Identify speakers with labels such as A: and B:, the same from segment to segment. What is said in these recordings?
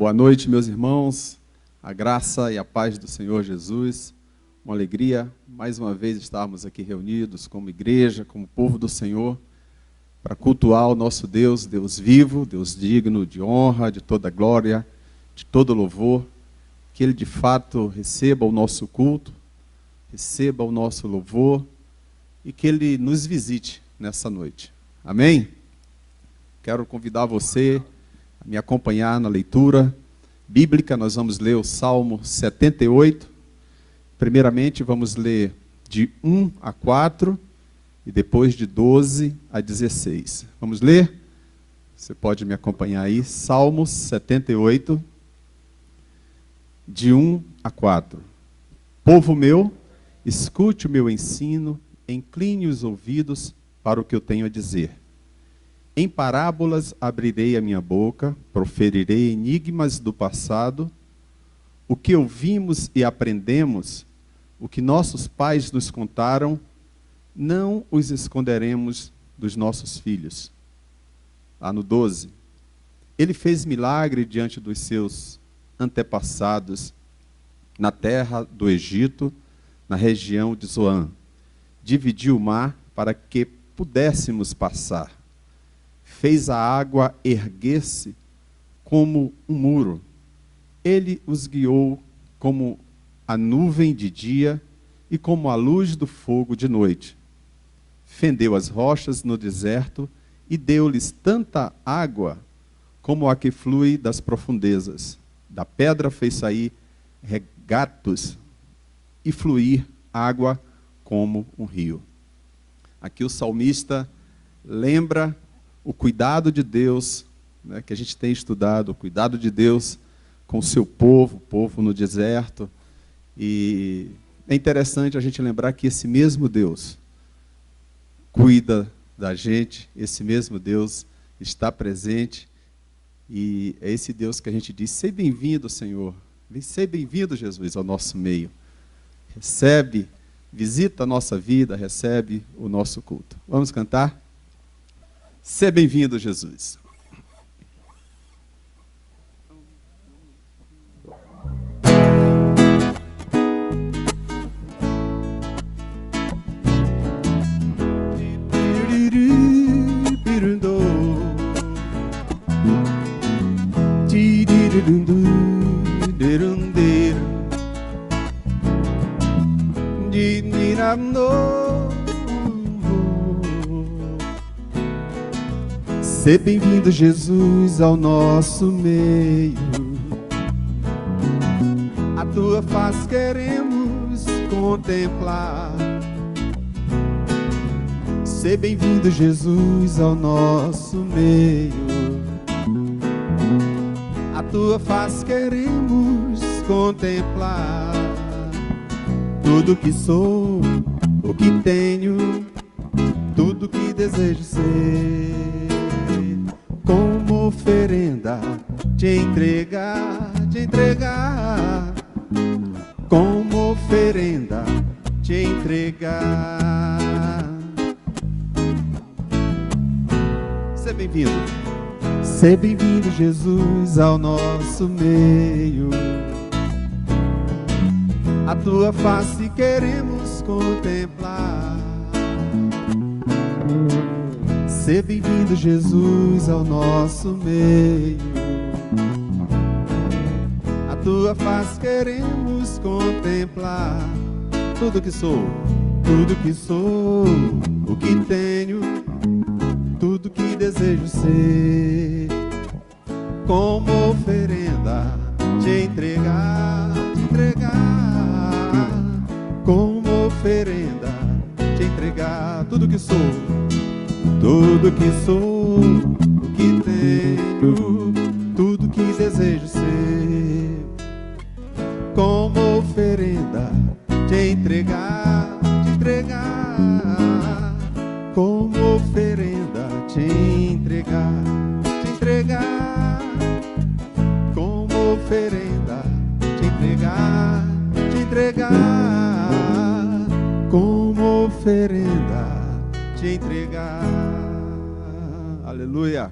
A: Boa noite, meus irmãos. A graça e a paz do Senhor Jesus. Uma alegria, mais uma vez, estarmos aqui reunidos como igreja, como povo do Senhor, para cultuar o nosso Deus, Deus vivo, Deus digno de honra, de toda glória, de todo louvor. Que Ele, de fato, receba o nosso culto, receba o nosso louvor e que Ele nos visite nessa noite. Amém? Quero convidar você a me acompanhar na leitura bíblica. Nós vamos ler o Salmo 78. Primeiramente, vamos ler de 1 a 4 e depois de 12 a 16. Vamos ler? Você pode me acompanhar aí. Salmo 78, de 1 a 4. Povo meu, escute o meu ensino, incline os ouvidos para o que eu tenho a dizer. Em parábolas abrirei a minha boca, proferirei enigmas do passado, o que ouvimos e aprendemos, o que nossos pais nos contaram, não os esconderemos dos nossos filhos. Lá no 12, ele fez milagre diante dos seus antepassados, na terra do Egito, na região de Zoan. Dividiu o mar para que pudéssemos passar. Fez a água erguer-se como um muro. Ele os guiou como a nuvem de dia e como a luz do fogo de noite. Fendeu as rochas no deserto e deu-lhes tanta água como a que flui das profundezas. Da pedra fez sair regatos e fluir água como um rio. Aqui o salmista lembra o cuidado de Deus, né, que a gente tem estudado, o cuidado de Deus com o seu povo, o povo no deserto. E é interessante a gente lembrar que esse mesmo Deus cuida da gente, esse mesmo Deus está presente, e é esse Deus que a gente diz: seja bem-vindo, Senhor, seja bem-vindo, Jesus, ao nosso meio. Recebe, visita a nossa vida, recebe o nosso culto. Vamos cantar? Seja bem-vindo, Jesus. Seja bem-vindo, Jesus, ao nosso meio. A tua face queremos contemplar. Seja bem-vindo, Jesus, ao nosso meio. A tua face queremos contemplar. Tudo que sou, o que tenho, tudo que desejo ser, como oferenda, te entregar, como oferenda, te entregar. Seja bem-vindo. Seja bem-vindo, Jesus, ao nosso meio. A tua face queremos contemplar. Seja bem-vindo, Jesus, ao nosso meio. A tua face queremos contemplar. Tudo que sou, o que tenho, tudo que desejo ser, como oferenda, te entregar, como oferenda, te entregar. Tudo que sou, o que tenho, tudo que desejo ser, como oferenda, te entregar, como oferenda, te entregar, como oferenda, te entregar, como oferenda, te entregar. Aleluia.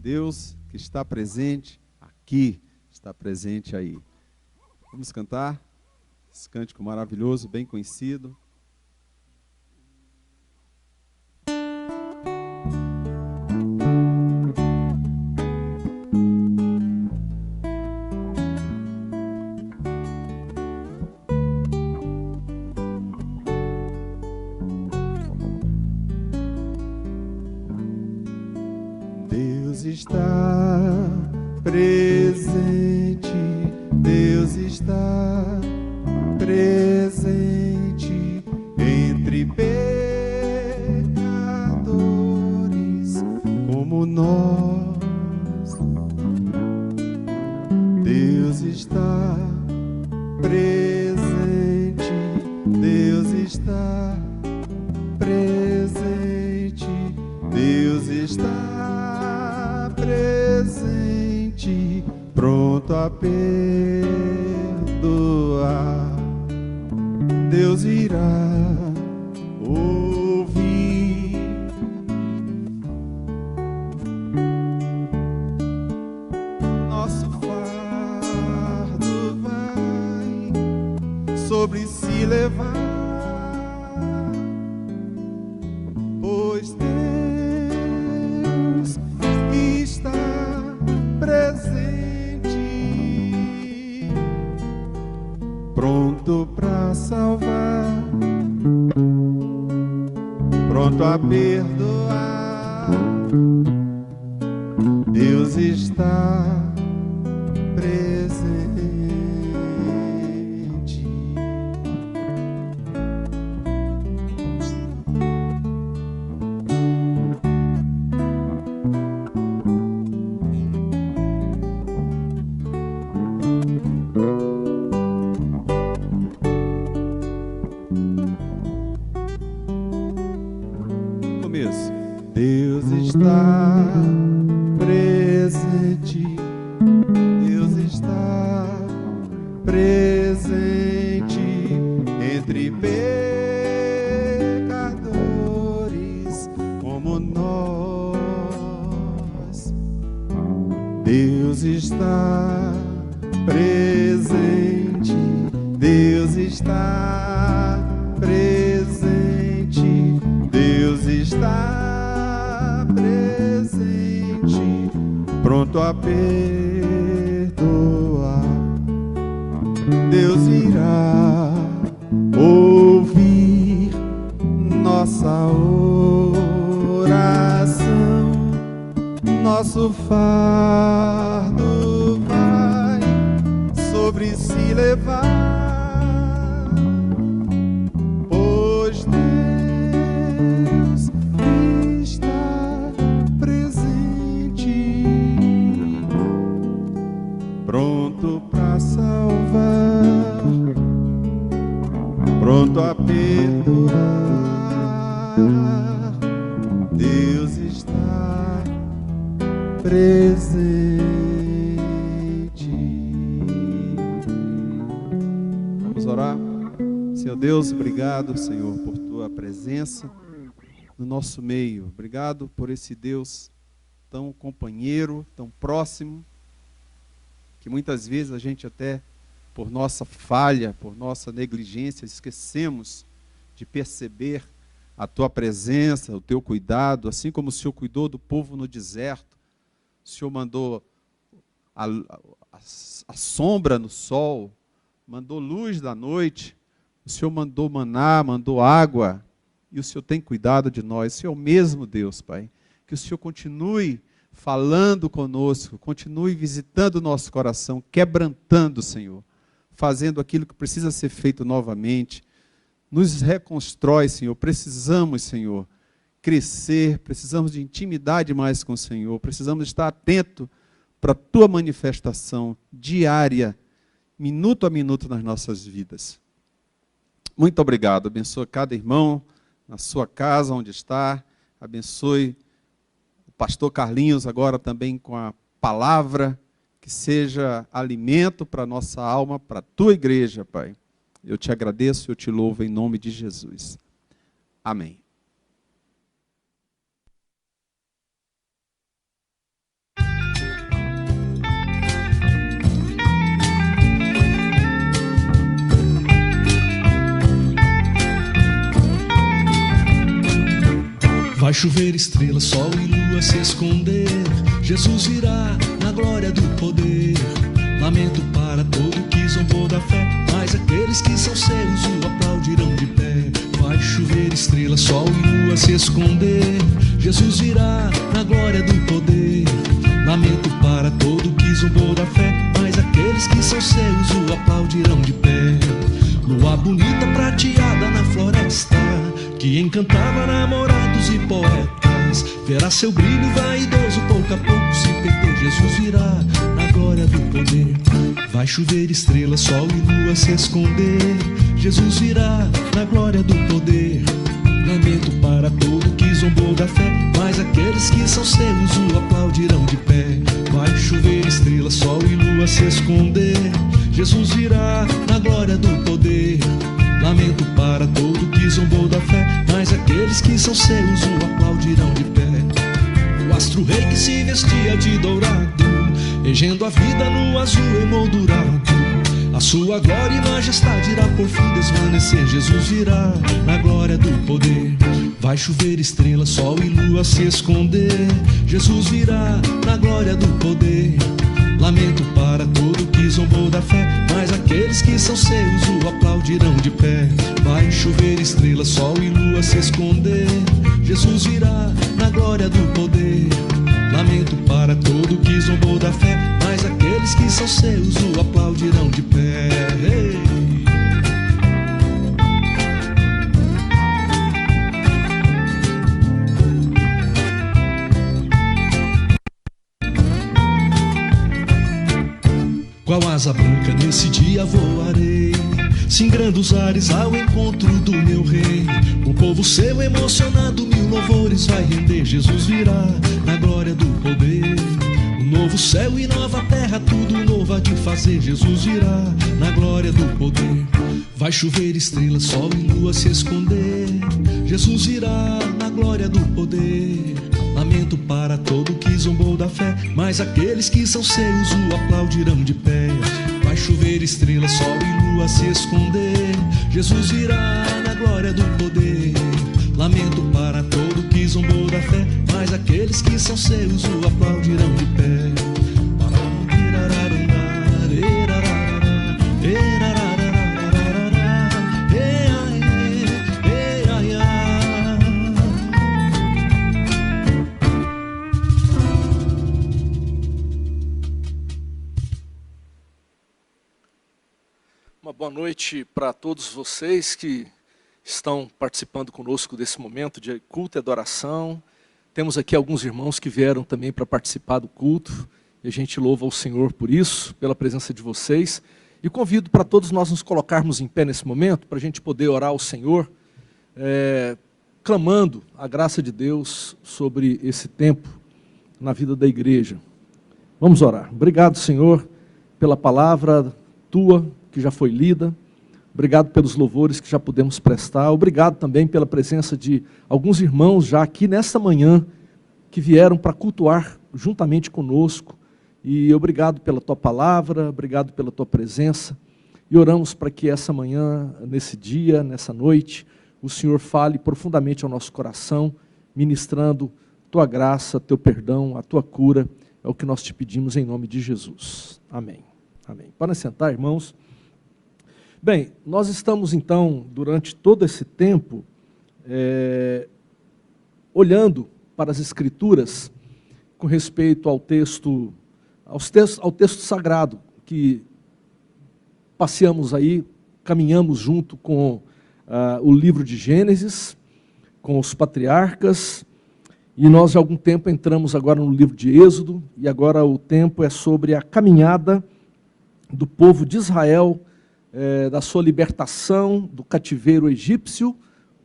A: Deus que está presente a aqui, está presente aí. Vamos cantar esse cântico maravilhoso, bem conhecido. Deus está presente, Deus está presente entre pecadores como nós. Deus está presente, Deus está presente, Deus está presente, pronto a perdoar. Deus irá ouvir. Nosso fardo vai sobre si levar, pois Deus está presente, pronto para salvar, pronto a perdoar. Deus está presente. Começo. Deus está presente, Deus está presente entre pecadores como nós. Deus está presente, Deus está presente, Deus está presente, pronto a perdoar. Deus irá ouvir nossa oração, nosso fardo vai sobre si levar, pois Deus está presente, pronto para salvar, pronto a perdoar. Deus está presente. Vamos orar. Senhor Deus, obrigado, Senhor, por tua presença no nosso meio. Obrigado por esse Deus tão companheiro, tão próximo, que muitas vezes a gente até, por nossa falha, por nossa negligência, esquecemos de perceber a tua presença, o teu cuidado, assim como o Senhor cuidou do povo no deserto. O Senhor mandou a sombra no sol, mandou luz da noite, o Senhor mandou maná, mandou água, e o Senhor tem cuidado de nós. O Senhor é o mesmo Deus, Pai. Que o Senhor continue falando conosco, continue visitando o nosso coração, quebrantando, Senhor, fazendo aquilo que precisa ser feito novamente. Nos reconstrói, Senhor. Precisamos, Senhor, crescer, precisamos de intimidade mais com o Senhor, precisamos estar atento para a tua manifestação diária, minuto a minuto nas nossas vidas. Muito obrigado. Abençoa cada irmão na sua casa, onde está. Abençoe o pastor Carlinhos agora também com a palavra, que seja alimento para a nossa alma, para a tua igreja, Pai. Eu te agradeço e eu te louvo em nome de Jesus. Amém.
B: Vai chover estrela, sol e lua se esconder. Jesus virá na glória do poder. Lamento para todo que zombou da fé, mas aqueles que são seus o aplaudirão de pé. Vai chover estrela, sol e lua se esconder. Jesus virá na glória do poder. Lamento para todo que zombou da fé, mas aqueles que são seus o aplaudirão de pé. Lua bonita prateada na floresta, que encantava namorados e poetas, verá seu brilho vaidoso pouco a pouco se perder. Jesus virá na glória do poder. Vai chover estrela, sol e lua se esconder. Jesus virá na glória do poder. Lamento para todo que zombou da fé, mas aqueles que são seus o aplaudirão de pé. Vai chover estrela, sol e lua se esconder. Jesus virá na glória do poder. Lamento para todo que zombou da fé, mas aqueles que são seus o aplaudirão de pé. O astro-rei que se vestia de dourado, regendo a vida no azul emoldurado, a sua glória e majestade irá por fim desvanecer. Jesus virá na glória do poder. Vai chover estrela, sol e lua se esconder. Jesus virá na glória do poder. Lamento para todo que zombou da fé, mas aqueles que são seus o aplaudirão de pé. Vai chover estrela, sol e lua se esconder. Jesus virá na glória do poder. Lamento para todo que zombou da fé, mas aqueles que são seus o aplaudirão de pé. Hey! Qual asa branca nesse dia voarei, singrando os ares ao encontro do meu rei. O povo seu emocionado mil louvores vai render. Jesus virá na glória do poder. Um novo céu e nova terra, tudo novo há de fazer. Jesus virá na glória do poder. Vai chover estrela, sol e lua se esconder. Jesus virá na glória do poder. Lamento para todo que zombou da fé, mas aqueles que são seus o aplaudirão de pé. Vai chover estrela, sol e lua se esconder. Jesus virá na glória do poder. Lamento para todo que zombou da fé, mas aqueles que são seus o aplaudirão de pé.
C: Uma boa noite para todos vocês que estão participando conosco desse momento de culto e adoração. Temos aqui alguns irmãos que vieram também para participar do culto, e a gente louva ao Senhor por isso, pela presença de vocês. E convido para todos nós nos colocarmos em pé nesse momento, para a gente poder orar ao Senhor, clamando a graça de Deus sobre esse tempo na vida da igreja. Vamos orar. Obrigado, Senhor, pela palavra Tua, que já foi lida. Obrigado pelos louvores que já pudemos prestar. Obrigado também pela presença de alguns irmãos já aqui nesta manhã, que vieram para cultuar juntamente conosco. E obrigado pela Tua palavra, obrigado pela Tua presença. E oramos para que essa manhã, nesse dia, nessa noite, o Senhor fale profundamente ao nosso coração, ministrando Tua graça, Teu perdão, a Tua cura. É o que nós te pedimos em nome de Jesus. Amém. Amém. Podem sentar, irmãos. Bem, nós estamos então, durante todo esse tempo, olhando para as Escrituras com respeito ao texto sagrado, que passeamos aí, caminhamos junto com o livro de Gênesis, com os patriarcas, e nós há algum tempo entramos agora no livro de Êxodo, e agora o tempo é sobre a caminhada do povo de Israel, da sua libertação do cativeiro egípcio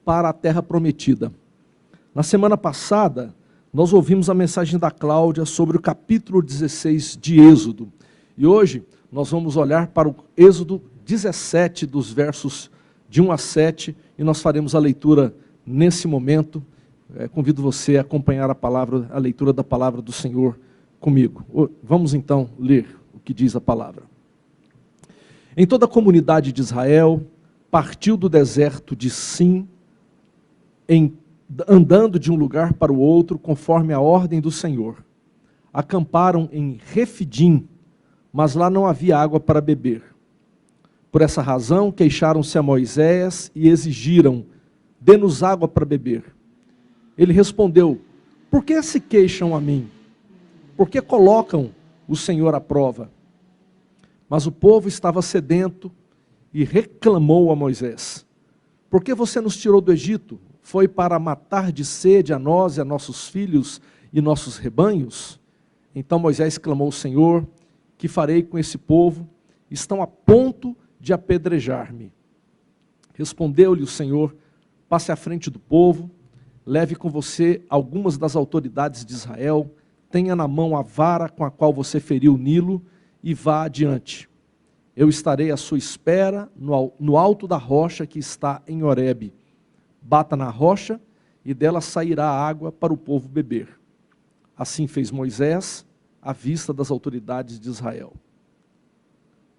C: para a terra prometida. Na semana passada, nós ouvimos a mensagem da Cláudia sobre o capítulo 16 de Êxodo. E hoje nós vamos olhar para o Êxodo 17, dos versos de 1 a 7, e nós faremos a leitura nesse momento. Convido você a acompanhar a leitura da palavra do Senhor comigo. Vamos então ler o que diz a palavra. Em toda a comunidade de Israel, partiu do deserto de Sim, em andando de um lugar para o outro, conforme a ordem do Senhor. Acamparam em Refidim, mas lá não havia água para beber. Por essa razão, queixaram-se a Moisés e exigiram: dê-nos água para beber. Ele respondeu: por que se queixam a mim? Por que colocam o Senhor à prova? Mas o povo estava sedento e reclamou a Moisés: por que você nos tirou do Egito? Foi para matar de sede a nós e a nossos filhos e nossos rebanhos? Então Moisés clamou ao Senhor: que farei com esse povo? Estão a ponto de apedrejar-me. Respondeu-lhe o Senhor: passe à frente do povo, leve com você algumas das autoridades de Israel, tenha na mão a vara com a qual você feriu o Nilo e vá adiante. Eu estarei à sua espera no alto da rocha que está em Horebe. Bata na rocha e dela sairá água para o povo beber. Assim fez Moisés à vista das autoridades de Israel.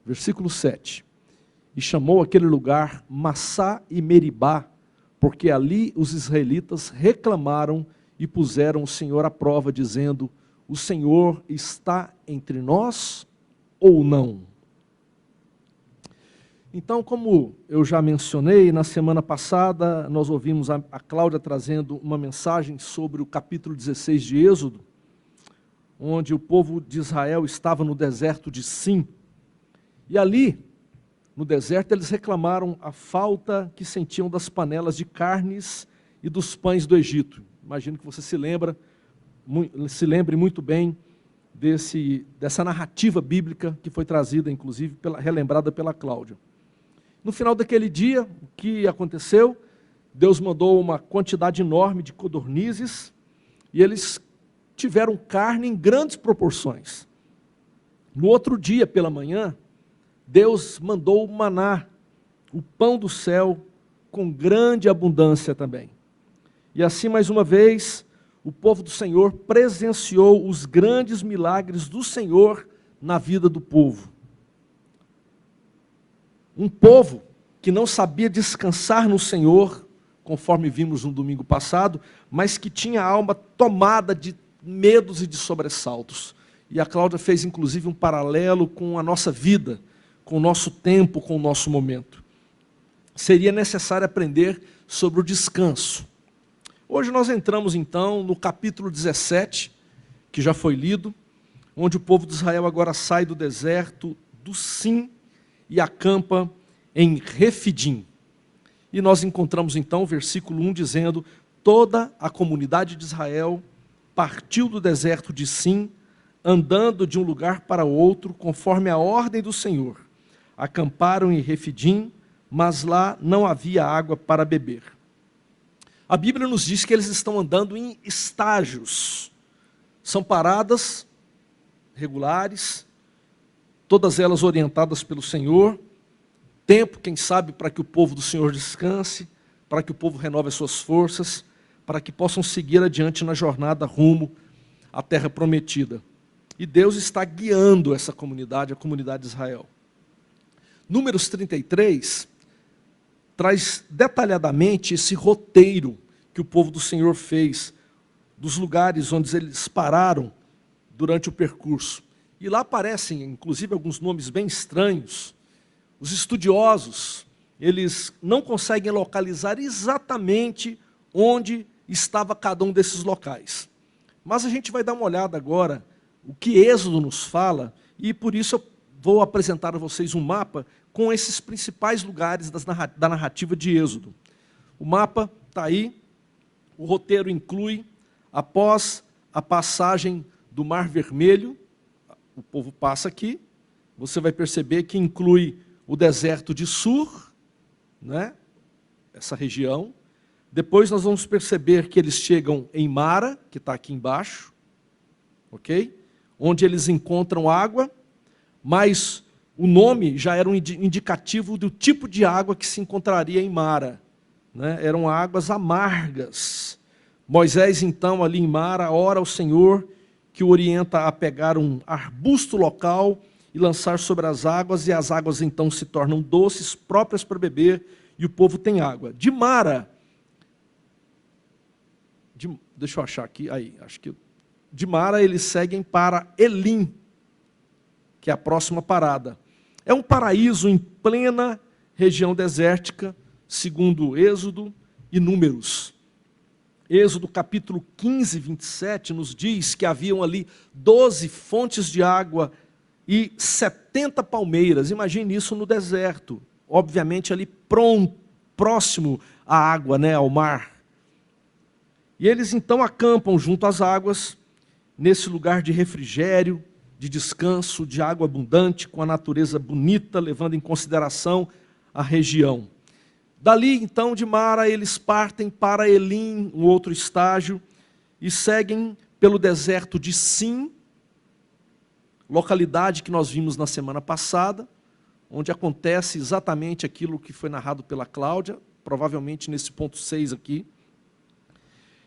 C: Versículo 7. E chamou aquele lugar Massá e Meribá, porque ali os israelitas reclamaram e puseram o Senhor à prova, dizendo: o Senhor está entre nós ou não? Então, como eu já mencionei, na semana passada nós ouvimos a Cláudia trazendo uma mensagem sobre o capítulo 16 de Êxodo, onde o povo de Israel estava no deserto de Sim. E ali, no deserto, eles reclamaram a falta que sentiam das panelas de carnes e dos pães do Egito. Imagino que você se lembre muito bem dessa narrativa bíblica que foi trazida, inclusive, relembrada pela Cláudia. No final daquele dia, o que aconteceu? Deus mandou uma quantidade enorme de codornizes e eles tiveram carne em grandes proporções. No outro dia, pela manhã, Deus mandou o maná, o pão do céu, com grande abundância também. E assim, mais uma vez, o povo do Senhor presenciou os grandes milagres do Senhor na vida do povo. Um povo que não sabia descansar no Senhor, conforme vimos no domingo passado, mas que tinha a alma tomada de medos e de sobressaltos. E a Cláudia fez inclusive um paralelo com a nossa vida, com o nosso tempo, com o nosso momento. Seria necessário aprender sobre o descanso. Hoje nós entramos então no capítulo 17, que já foi lido, onde o povo de Israel agora sai do deserto do Sim e acampa em Refidim. E nós encontramos então o versículo 1 dizendo: toda a comunidade de Israel partiu do deserto de Sim, andando de um lugar para outro, conforme a ordem do Senhor. Acamparam em Refidim, mas lá não havia água para beber. A Bíblia nos diz que eles estão andando em estágios. São paradas regulares, todas elas orientadas pelo Senhor. Tempo, quem sabe, para que o povo do Senhor descanse, para que o povo renove as suas forças, para que possam seguir adiante na jornada rumo à terra prometida. E Deus está guiando essa comunidade, a comunidade de Israel. Números 33 traz detalhadamente esse roteiro que o povo do Senhor fez, dos lugares onde eles pararam durante o percurso. E lá aparecem, inclusive, alguns nomes bem estranhos. Os estudiosos, eles não conseguem localizar exatamente onde estava cada um desses locais. Mas a gente vai dar uma olhada agora, o que Êxodo nos fala, e por isso eu vou apresentar a vocês um mapa com esses principais lugares da narrativa de Êxodo. O mapa está aí, o roteiro inclui, após a passagem do Mar Vermelho, o povo passa aqui, você vai perceber que inclui o deserto de Sur, né? Essa região. Depois nós vamos perceber que eles chegam em Mara, que está aqui embaixo, ok? Onde eles encontram água, mas o nome já era um indicativo do tipo de água que se encontraria em Mara, né? Eram águas amargas. Moisés, então, ali em Mara, ora ao Senhor, que o orienta a pegar um arbusto local e lançar sobre as águas, e as águas então se tornam doces, próprias para beber, e o povo tem água. De Mara, deixa eu achar aqui, aí, acho que de Mara eles seguem para Elim, que é a próxima parada. É um paraíso em plena região desértica, segundo Êxodo e Números. Êxodo capítulo 15, 27, nos diz que haviam ali 12 fontes de água e 70 palmeiras. Imagine isso no deserto, obviamente ali próximo à água, né, ao mar. E eles então acampam junto às águas, nesse lugar de refrigério, de descanso, de água abundante, com a natureza bonita, levando em consideração a região. Dali, então, de Mara, eles partem para Elim, um outro estágio, e seguem pelo deserto de Sim, localidade que nós vimos na semana passada, onde acontece exatamente aquilo que foi narrado pela Cláudia, provavelmente nesse ponto 6 aqui.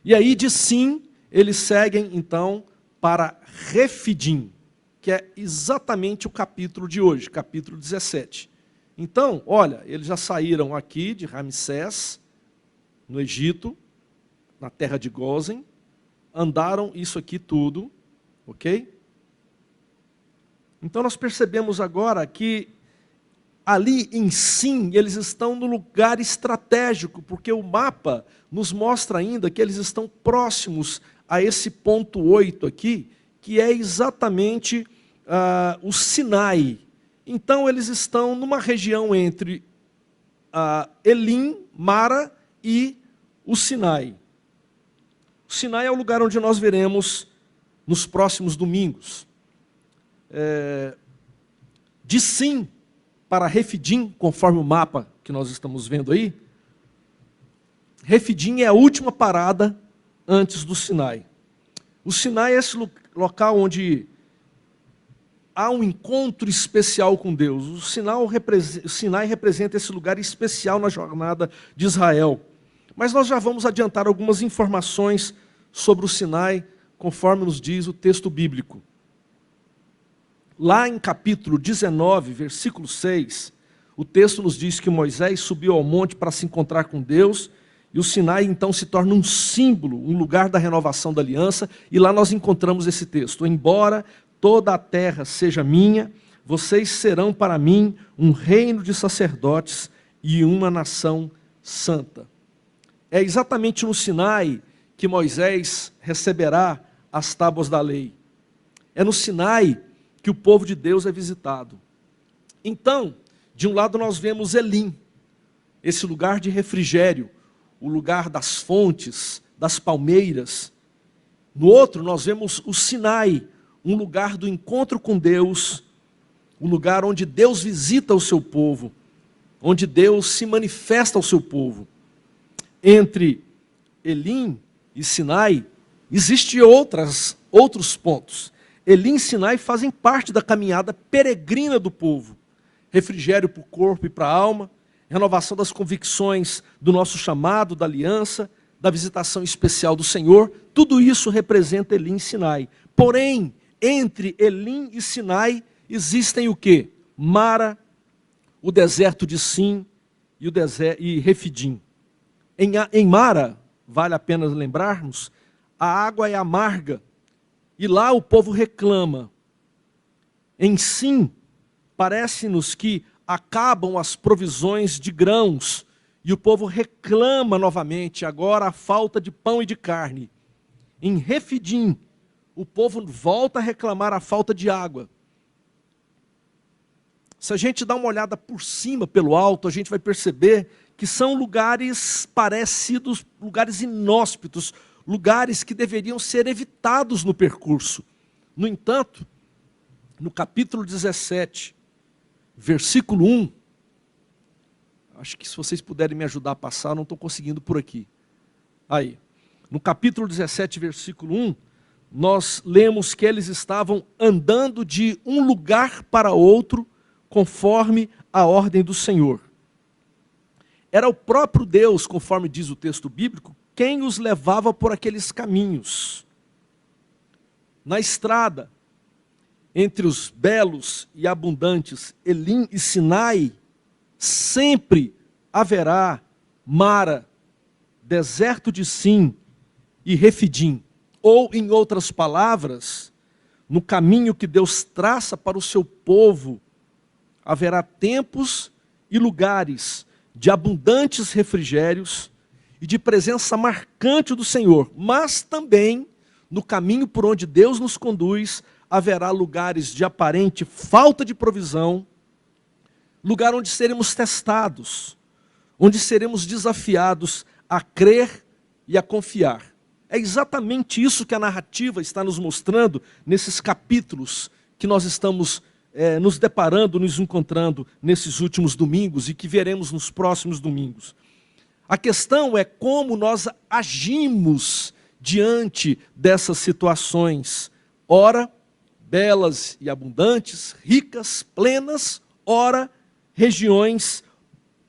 C: E aí, de Sim, eles seguem, então, para Refidim, que é exatamente o capítulo de hoje, capítulo 17. Então, olha, eles já saíram aqui de Ramsés, no Egito, na terra de Gósen, andaram isso aqui tudo, ok? Então nós percebemos agora que ali em Sim, eles estão no lugar estratégico, porque o mapa nos mostra ainda que eles estão próximos a esse ponto 8 aqui, que é exatamente o Sinai. Então eles estão numa região entre Elim, Mara e o Sinai. O Sinai é o lugar onde nós veremos nos próximos domingos. De Sim para Refidim, conforme o mapa que nós estamos vendo aí, Refidim é a última parada antes do Sinai. O Sinai é esse local onde há um encontro especial com Deus. O Sinai representa esse lugar especial na jornada de Israel. Mas nós já vamos adiantar algumas informações sobre o Sinai, conforme nos diz o texto bíblico. Lá em capítulo 19, versículo 6, o texto nos diz que Moisés subiu ao monte para se encontrar com Deus, e o Sinai então se torna um símbolo, um lugar da renovação da aliança, e lá nós encontramos esse texto: embora toda a terra seja minha, vocês serão para mim um reino de sacerdotes e uma nação santa. É exatamente no Sinai que Moisés receberá as tábuas da lei. É no Sinai que o povo de Deus é visitado. Então, de um lado nós vemos Elim, esse lugar de refrigério, o lugar das fontes, das palmeiras. No outro nós vemos o Sinai, um lugar do encontro com Deus, um lugar onde Deus visita o seu povo, onde Deus se manifesta ao seu povo. Entre Elim e Sinai, existem outros pontos. Elim e Sinai fazem parte da caminhada peregrina do povo. Refrigério para o corpo e para a alma, renovação das convicções do nosso chamado, da aliança, da visitação especial do Senhor. Tudo isso representa Elim e Sinai. Porém, entre Elim e Sinai existem o quê? Mara, o deserto de Sim e Refidim. Em Mara, vale a pena lembrarmos, a água é amarga e lá o povo reclama. Em Sim, parece-nos que acabam as provisões de grãos e o povo reclama novamente agora a falta de pão e de carne. Em Refidim, o povo volta a reclamar a falta de água. Se a gente dá uma olhada por cima, pelo alto, a gente vai perceber que são lugares parecidos, lugares inóspitos, lugares que deveriam ser evitados no percurso. No entanto, no capítulo 17, versículo 1, acho que se vocês puderem me ajudar a passar, não estou conseguindo por aqui. Aí, no capítulo 17, versículo 1, nós lemos que eles estavam andando de um lugar para outro, conforme a ordem do Senhor. Era o próprio Deus, conforme diz o texto bíblico, quem os levava por aqueles caminhos. Na estrada, entre os belos e abundantes Elim e Sinai, sempre haverá Mara, deserto de Sim e Refidim. Ou, em outras palavras, no caminho que Deus traça para o seu povo, haverá tempos e lugares de abundantes refrigérios e de presença marcante do Senhor. Mas também, no caminho por onde Deus nos conduz, haverá lugares de aparente falta de provisão, lugar onde seremos testados, onde seremos desafiados a crer e a confiar. É exatamente isso que a narrativa está nos mostrando nesses capítulos que nós estamos nos deparando, nos encontrando nesses últimos domingos e que veremos nos próximos domingos. A questão é como nós agimos diante dessas situações. Ora, belas e abundantes, ricas, plenas, ora, regiões,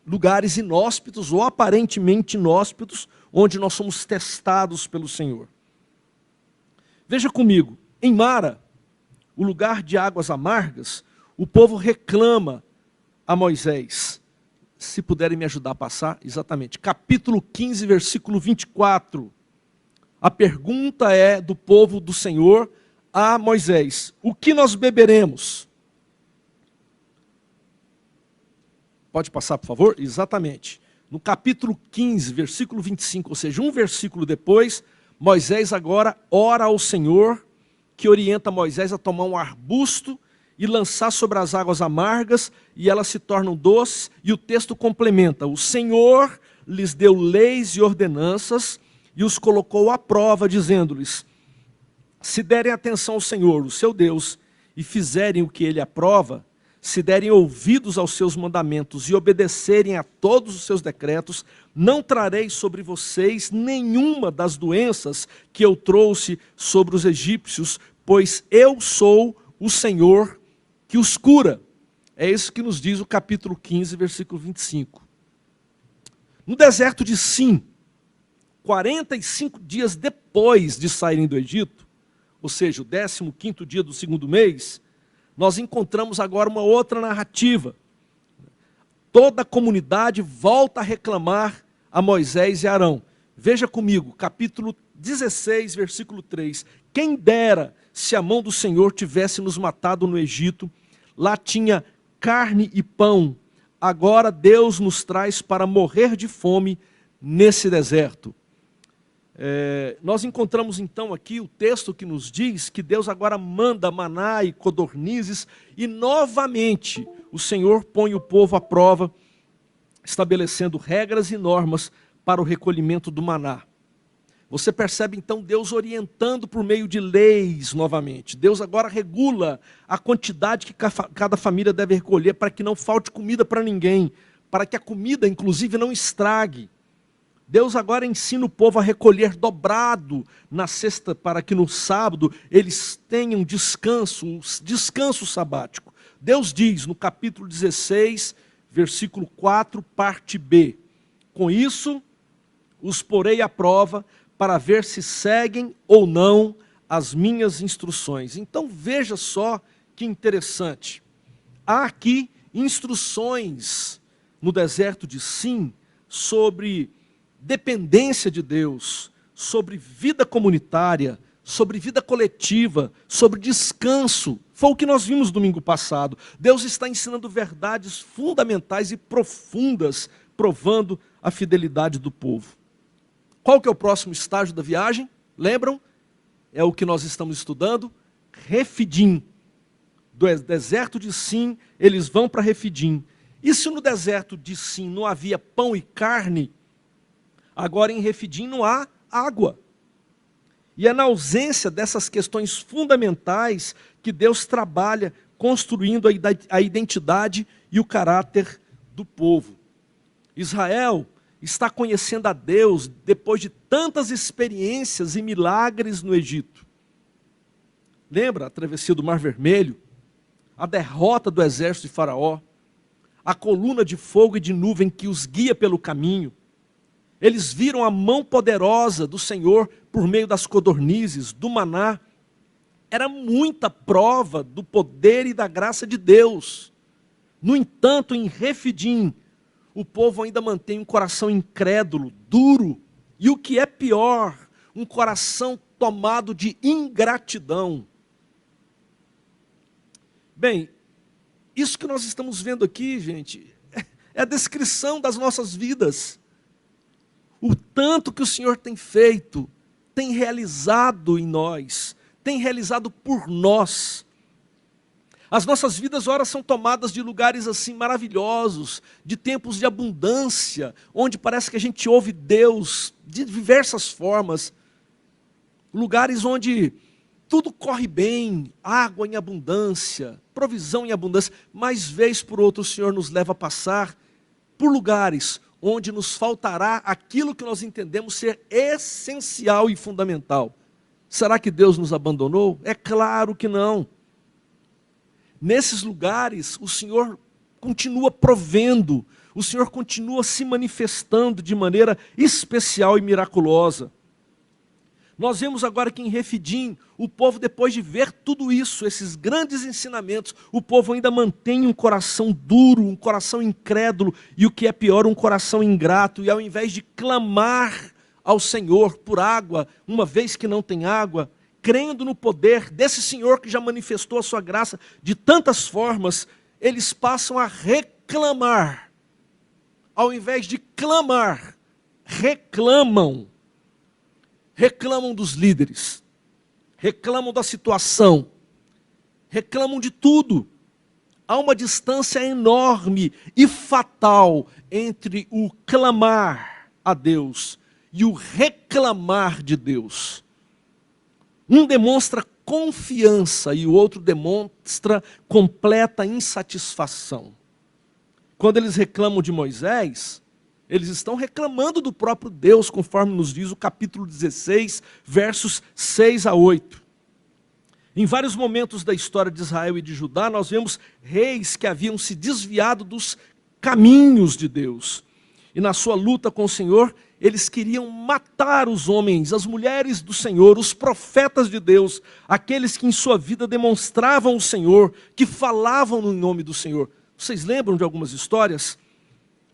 C: lugares inóspitos ou aparentemente inóspitos, onde nós somos testados pelo Senhor. Veja comigo, em Mara, o lugar de águas amargas, o povo reclama a Moisés. Se puderem me ajudar a passar, exatamente. Capítulo 15, versículo 24. A pergunta é do povo do Senhor a Moisés: o que nós beberemos? Pode passar, por favor? Exatamente. No capítulo 15, versículo 25, ou seja, um versículo depois, Moisés agora ora ao Senhor, que orienta Moisés a tomar um arbusto e lançar sobre as águas amargas, e elas se tornam doces, e o texto complementa: o Senhor lhes deu leis e ordenanças, e os colocou à prova, dizendo-lhes: se derem atenção ao Senhor, o seu Deus, e fizerem o que ele aprova, se derem ouvidos aos seus mandamentos e obedecerem a todos os seus decretos, não trarei sobre vocês nenhuma das doenças que eu trouxe sobre os egípcios, pois eu sou o Senhor que os cura. É isso que nos diz o capítulo 15, versículo 25. No deserto de Sim, 45 dias depois de saírem do Egito, ou seja, o 15º dia do segundo mês, nós encontramos agora uma outra narrativa. Toda a comunidade volta a reclamar a Moisés e Arão. Veja comigo, capítulo 16, versículo 3. Quem dera se a mão do Senhor tivesse nos matado no Egito, lá tinha carne e pão. Agora Deus nos traz para morrer de fome nesse deserto. Nós encontramos então aqui o texto que nos diz que Deus agora manda maná e codornizes, e novamente o Senhor põe o povo à prova, estabelecendo regras e normas para o recolhimento do maná. Você percebe então Deus orientando por meio de leis novamente. Deus agora regula a quantidade que cada família deve recolher para que não falte comida para ninguém, para que a comida inclusive não estrague. Deus agora ensina o povo a recolher dobrado na sexta, para que no sábado eles tenham descanso sabático. Deus diz no capítulo 16, versículo 4, parte B: com isso os porei à prova para ver se seguem ou não as minhas instruções. Então veja só que interessante. Há aqui instruções no deserto de Sim sobre dependência de Deus, sobre vida comunitária, sobre vida coletiva, sobre descanso. Foi o que nós vimos domingo passado. Deus está ensinando verdades fundamentais e profundas, provando a fidelidade do povo. Qual que é o próximo estágio da viagem? Lembram? É o que nós estamos estudando. Refidim. Do deserto de Sim, eles vão para Refidim. E se no deserto de Sim não havia pão e carne, agora em Refidim não há água. E é na ausência dessas questões fundamentais que Deus trabalha construindo a identidade e o caráter do povo. Israel está conhecendo a Deus depois de tantas experiências e milagres no Egito. Lembra a travessia do Mar Vermelho, a derrota do exército de Faraó, a coluna de fogo e de nuvem que os guia pelo caminho. Eles viram a mão poderosa do Senhor por meio das codornizes, do maná. Era muita prova do poder e da graça de Deus. No entanto, em Refidim, o povo ainda mantém um coração incrédulo, duro. E o que é pior, um coração tomado de ingratidão. Bem, isso que nós estamos vendo aqui, gente, é a descrição das nossas vidas. O tanto que o Senhor tem feito, tem realizado em nós, tem realizado por nós. As nossas vidas, ora, são tomadas de lugares assim maravilhosos, de tempos de abundância, onde parece que a gente ouve Deus de diversas formas. Lugares onde tudo corre bem, água em abundância, provisão em abundância, mas vez por outra o Senhor nos leva a passar por lugares onde nos faltará aquilo que nós entendemos ser essencial e fundamental. Será que Deus nos abandonou? É claro que não. Nesses lugares, o Senhor continua provendo, o Senhor continua se manifestando de maneira especial e miraculosa. Nós vemos agora que em Refidim, o povo, depois de ver tudo isso, esses grandes ensinamentos, o povo ainda mantém um coração duro, um coração incrédulo, e o que é pior, um coração ingrato, e ao invés de clamar ao Senhor por água, uma vez que não tem água, crendo no poder desse Senhor que já manifestou a sua graça de tantas formas, eles passam a reclamar. Ao invés de clamar, reclamam. Reclamam dos líderes, reclamam da situação, reclamam de tudo. Há uma distância enorme e fatal entre o clamar a Deus e o reclamar de Deus. Um demonstra confiança e o outro demonstra completa insatisfação. Quando eles reclamam de Moisés, eles estão reclamando do próprio Deus, conforme nos diz o capítulo 16, versos 6 a 8. Em vários momentos da história de Israel e de Judá, nós vemos reis que haviam se desviado dos caminhos de Deus. E na sua luta com o Senhor, eles queriam matar os homens, as mulheres do Senhor, os profetas de Deus, aqueles que em sua vida demonstravam o Senhor, que falavam no nome do Senhor. Vocês lembram de algumas histórias?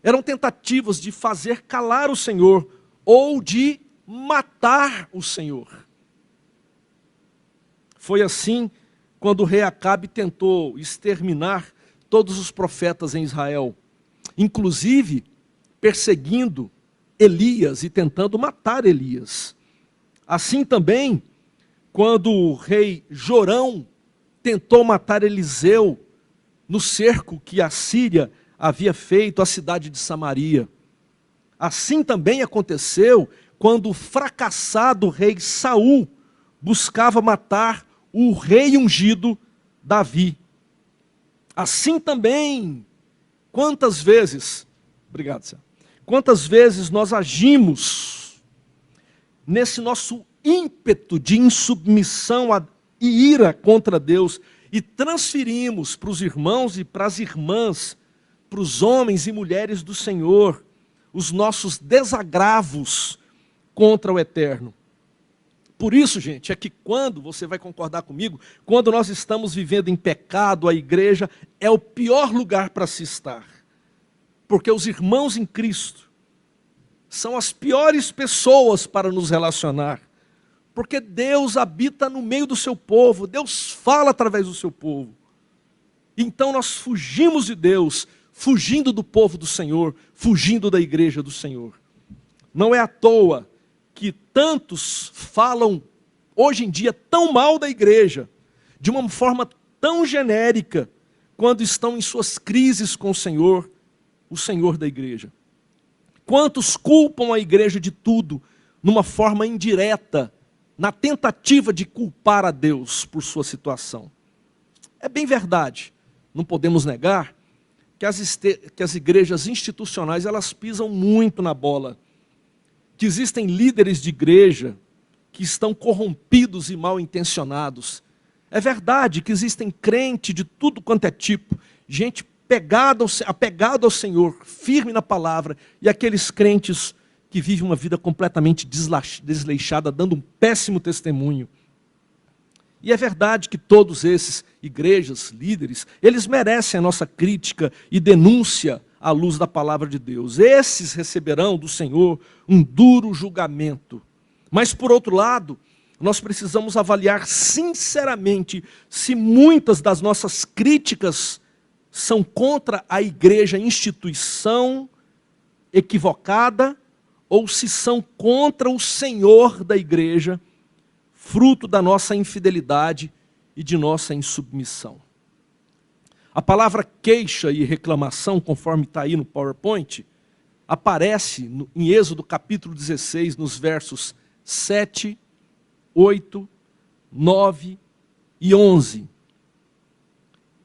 C: Eram tentativas de fazer calar o Senhor ou de matar o Senhor. Foi assim quando o rei Acabe tentou exterminar todos os profetas em Israel, inclusive perseguindo Elias e tentando matar Elias. Assim também, quando o rei Jorão tentou matar Eliseu no cerco que a Síria havia feito à cidade de Samaria. Assim também aconteceu quando o fracassado rei Saul buscava matar o rei ungido Davi. Assim também, quantas vezes nós agimos nesse nosso ímpeto de insubmissão e ira contra Deus e transferimos para os irmãos e para as irmãs, para os homens e mulheres do Senhor, os nossos desagravos contra o Eterno. Por isso, gente, é que quando, você vai concordar comigo, quando nós estamos vivendo em pecado, a igreja é o pior lugar para se estar. Porque os irmãos em Cristo são as piores pessoas para nos relacionar. Porque Deus habita no meio do seu povo, Deus fala através do seu povo. Então nós fugimos de Deus, fugindo do povo do Senhor, fugindo da igreja do Senhor. Não é à toa que tantos falam hoje em dia tão mal da igreja, de uma forma tão genérica, quando estão em suas crises com o Senhor da igreja. Quantos culpam a igreja de tudo, numa forma indireta, na tentativa de culpar a Deus por sua situação. É bem verdade, não podemos negar, que as igrejas institucionais, elas pisam muito na bola. Que existem líderes de igreja que estão corrompidos e mal intencionados. É verdade que existem crentes de tudo quanto é tipo, gente apegado ao Senhor, firme na palavra, e aqueles crentes que vivem uma vida completamente desleixada, dando um péssimo testemunho. E é verdade que todos esses, igrejas, líderes, eles merecem a nossa crítica e denúncia à luz da palavra de Deus. Esses receberão do Senhor um duro julgamento. Mas, por outro lado, nós precisamos avaliar sinceramente se muitas das nossas críticas são contra a igreja instituição equivocada ou se são contra o Senhor da igreja, fruto da nossa infidelidade e de nossa insubmissão. A palavra queixa e reclamação, conforme está aí no PowerPoint, aparece em Êxodo capítulo 16, nos versos 7, 8, 9 e 11.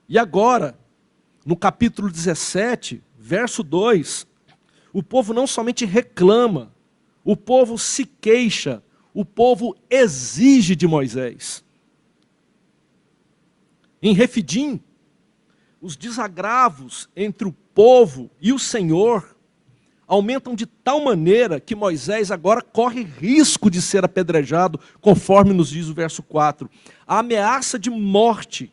C: E agora, no capítulo 17, verso 2, o povo não somente reclama, o povo se queixa, o povo exige de Moisés. Em Refidim, os desagravos entre o povo e o Senhor aumentam de tal maneira que Moisés agora corre risco de ser apedrejado, conforme nos diz o verso 4. A ameaça de morte,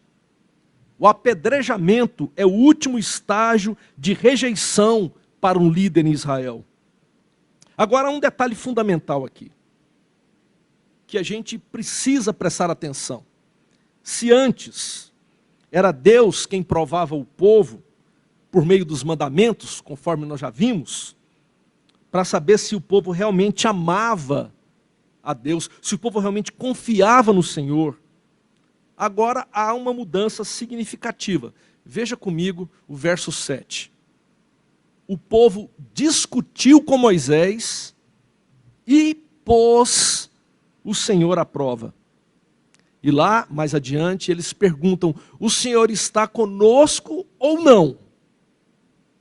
C: o apedrejamento é o último estágio de rejeição para um líder em Israel. Agora, um detalhe fundamental aqui, que a gente precisa prestar atenção. Se antes era Deus quem provava o povo por meio dos mandamentos, conforme nós já vimos, para saber se o povo realmente amava a Deus, se o povo realmente confiava no Senhor. Agora há uma mudança significativa. Veja comigo o verso 7. O povo discutiu com Moisés e pôs o Senhor à prova. E lá, mais adiante, eles perguntam, o Senhor está conosco ou não?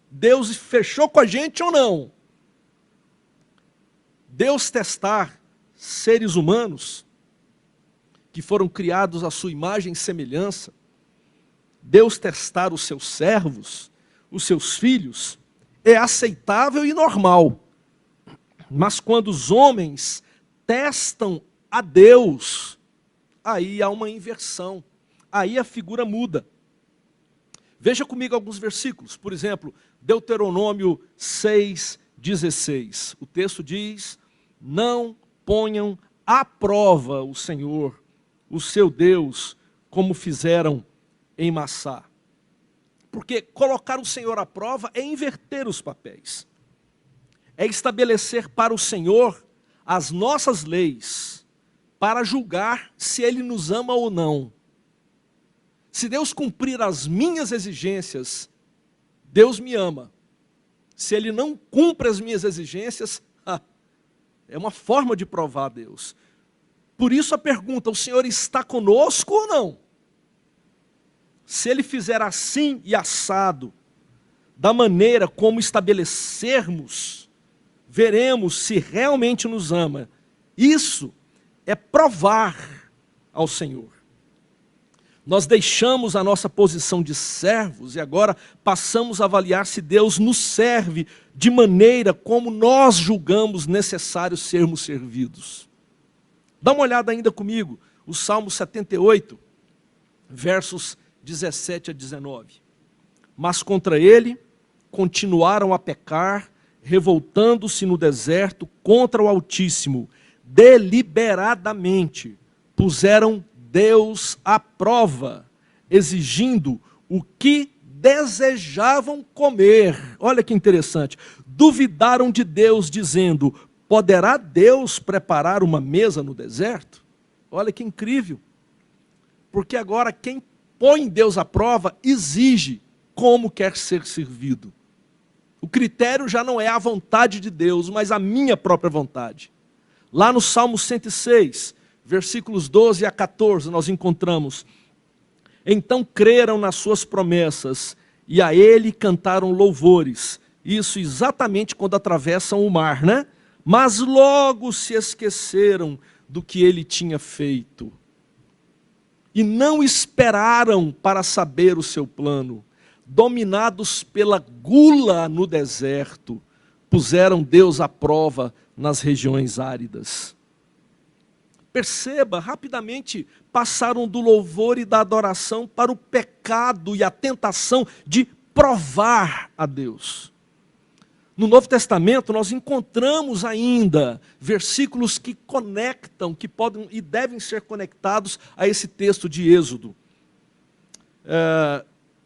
C: Deus fechou com a gente ou não? Deus testar seres humanos que foram criados à sua imagem e semelhança, Deus testar os seus servos, os seus filhos, é aceitável e normal. Mas quando os homens testam a Deus, aí há uma inversão, aí a figura muda. Veja comigo alguns versículos, por exemplo, Deuteronômio 6,16. O texto diz, não ponham à prova o Senhor, o seu Deus, como fizeram em Massá. Porque colocar o Senhor à prova é inverter os papéis. É estabelecer para o Senhor as nossas leis, para julgar se Ele nos ama ou não. Se Deus cumprir as minhas exigências, Deus me ama. Se Ele não cumpre as minhas exigências, é uma forma de provar a Deus. Por isso a pergunta, o Senhor está conosco ou não? Se Ele fizer assim e assado, da maneira como estabelecermos, veremos se realmente nos ama. Isso é provar ao Senhor. Nós deixamos a nossa posição de servos e agora passamos a avaliar se Deus nos serve de maneira como nós julgamos necessário sermos servidos. Dá uma olhada ainda comigo, o Salmo 78, versos 17 a 19. Mas contra ele continuaram a pecar, revoltando-se no deserto contra o Altíssimo, deliberadamente puseram Deus à prova, exigindo o que desejavam comer. Olha que interessante. Duvidaram de Deus, dizendo, poderá Deus preparar uma mesa no deserto? Olha que incrível. Porque agora quem põe Deus à prova exige como quer ser servido. O critério já não é a vontade de Deus, mas a minha própria vontade. Lá no Salmo 106, versículos 12 a 14, nós encontramos, então creram nas suas promessas, e a ele cantaram louvores. Isso exatamente quando atravessam o mar, né? Mas logo se esqueceram do que ele tinha feito. E não esperaram para saber o seu plano. Dominados pela gula no deserto, puseram Deus à prova nas regiões áridas. Perceba, rapidamente passaram do louvor e da adoração para o pecado e a tentação de provar a Deus. No Novo Testamento nós encontramos ainda versículos que conectam, que podem e devem ser conectados a esse texto de Êxodo.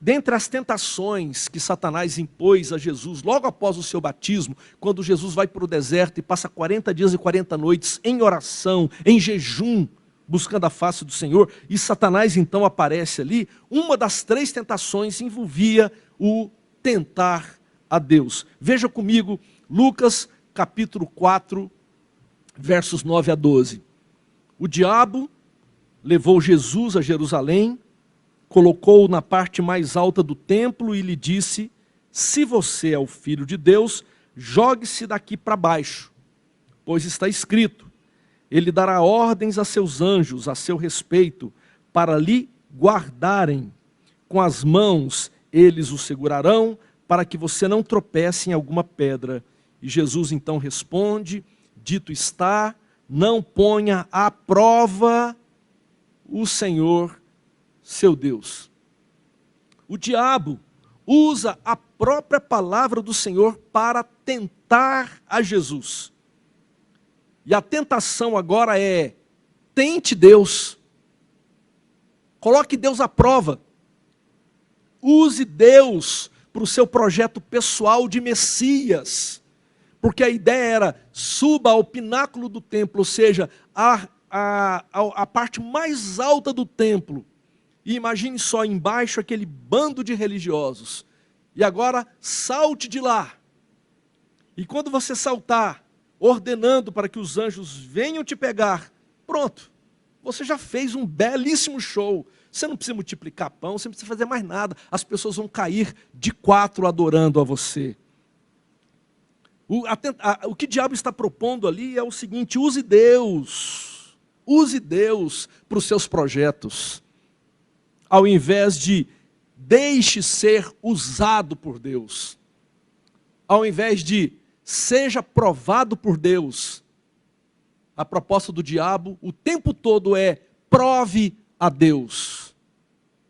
C: Dentre as tentações que Satanás impôs a Jesus, logo após o seu batismo, quando Jesus vai para o deserto e passa 40 dias e 40 noites em oração, em jejum, buscando a face do Senhor, e Satanás então aparece ali, uma das 3 tentações envolvia o tentar a Deus. Veja comigo Lucas capítulo 4, versos 9 a 12. O diabo levou Jesus a Jerusalém, colocou-o na parte mais alta do templo e lhe disse: se você é o Filho de Deus, jogue-se daqui para baixo, pois está escrito, ele dará ordens a seus anjos a seu respeito, para lhe guardarem. Com as mãos eles o segurarão, para que você não tropece em alguma pedra. E Jesus então responde: dito está, não ponha à prova o Senhor, seu Deus. O diabo usa a própria palavra do Senhor para tentar a Jesus. E a tentação agora é: tente Deus. Coloque Deus à prova. Use Deus para o seu projeto pessoal de Messias. Porque a ideia era: suba ao pináculo do templo, ou seja, a parte mais alta do templo. E imagine só embaixo aquele bando de religiosos. E agora salte de lá. E quando você saltar, ordenando para que os anjos venham te pegar, pronto, você já fez um belíssimo show. Você não precisa multiplicar pão, você não precisa fazer mais nada. As pessoas vão cair de 4 adorando a você. O que o diabo está propondo ali é o seguinte: use Deus para os seus projetos, ao invés de deixe ser usado por Deus, ao invés de seja provado por Deus. A proposta do diabo o tempo todo é: prove a Deus,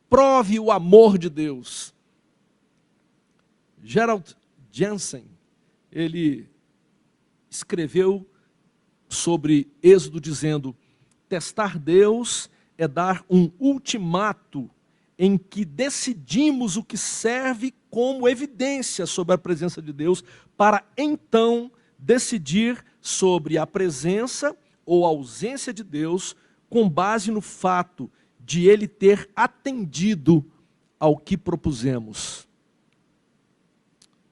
C: prove o amor de Deus. Gerald Jensen, ele escreveu sobre Êxodo dizendo: testar Deus é dar um ultimato em que decidimos o que serve como evidência sobre a presença de Deus, para então decidir sobre a presença ou ausência de Deus, com base no fato de ele ter atendido ao que propusemos.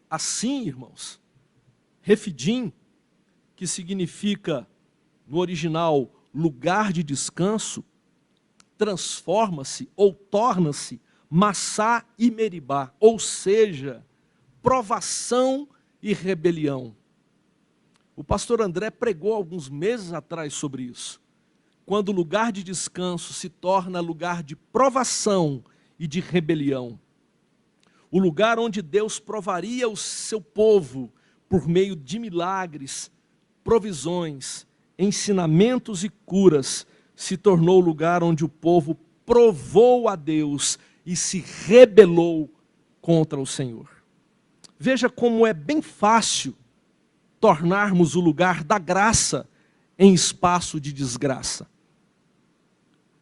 C: Assim, irmãos, Refidim, que significa no original lugar de descanso, transforma-se ou torna-se Massá e Meribá, ou seja, provação e rebelião. O pastor André pregou alguns meses atrás sobre isso. Quando o lugar de descanso se torna lugar de provação e de rebelião. O lugar onde Deus provaria o seu povo por meio de milagres, provisões, ensinamentos e curas, se tornou o lugar onde o povo provou a Deus e se rebelou contra o Senhor. Veja como é bem fácil tornarmos o lugar da graça em espaço de desgraça.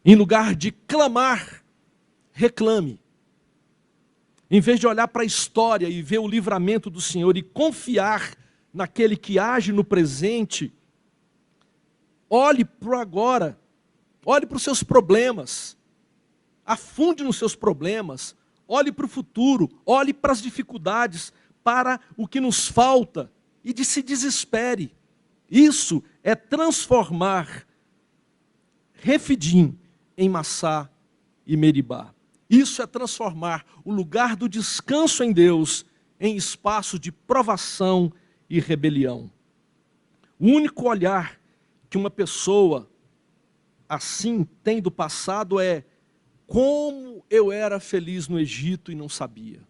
C: Em lugar de clamar, reclame. Em vez de olhar para a história e ver o livramento do Senhor e confiar naquele que age no presente, olhe para o agora, olhe para os seus problemas, afunde nos seus problemas, olhe para o futuro, olhe para as dificuldades, para o que nos falta e se desespere. Isso é transformar Refidim em Massá e Meribá. Isso é transformar o lugar do descanso em Deus em espaço de provação e rebelião. O único olhar que uma pessoa assim tem do passado é: como eu era feliz no Egito e não sabia.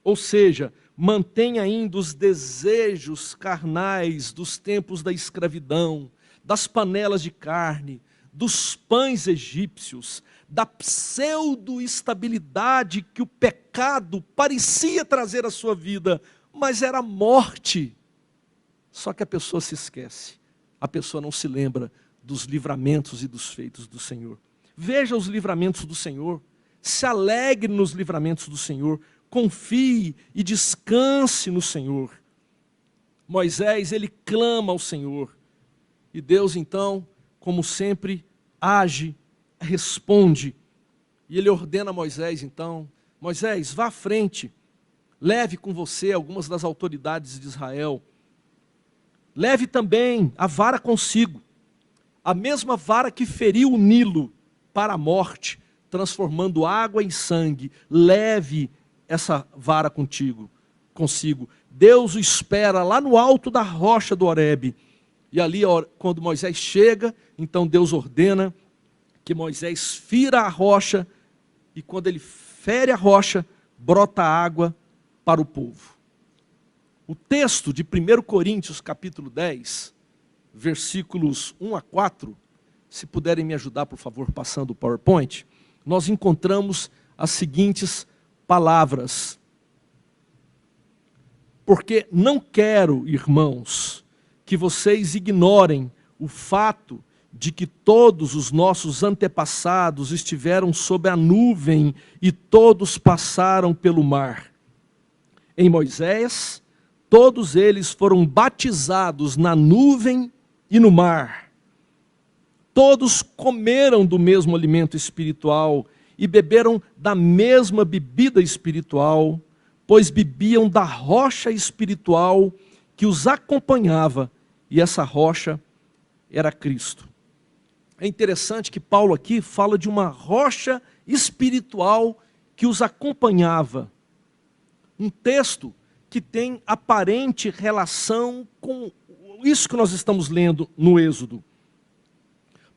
C: Ou seja, mantém ainda os desejos carnais dos tempos da escravidão, das panelas de carne, dos pães egípcios, da pseudo-estabilidade que o pecado parecia trazer à sua vida, mas era morte. Só que a pessoa se esquece, a pessoa não se lembra dos livramentos e dos feitos do Senhor. Veja os livramentos do Senhor, se alegre nos livramentos do Senhor, confie e descanse no Senhor. Moisés, ele clama ao Senhor, e Deus então, como sempre, age, responde, e ele ordena a Moisés então: Moisés, vá à frente, leve com você algumas das autoridades de Israel, leve também a vara consigo, a mesma vara que feriu o Nilo para a morte, transformando água em sangue. Leve essa vara consigo. Deus o espera lá no alto da rocha do Horebe. E ali, quando Moisés chega, então Deus ordena que Moisés fira a rocha, e quando ele fere a rocha, brota água para o povo. O texto de 1 Coríntios, capítulo 10, versículos 1 a 4, se puderem me ajudar, por favor, passando o PowerPoint, nós encontramos as seguintes palavras: porque não quero, irmãos, que vocês ignorem o fato de que todos os nossos antepassados estiveram sob a nuvem e todos passaram pelo mar. Em Moisés, todos eles foram batizados na nuvem e no mar. Todos comeram do mesmo alimento espiritual e beberam da mesma bebida espiritual, pois bebiam da rocha espiritual que os acompanhava, e essa rocha era Cristo. É interessante que Paulo aqui fala de uma rocha espiritual que os acompanhava. Um texto que tem aparente relação com isso que nós estamos lendo no Êxodo.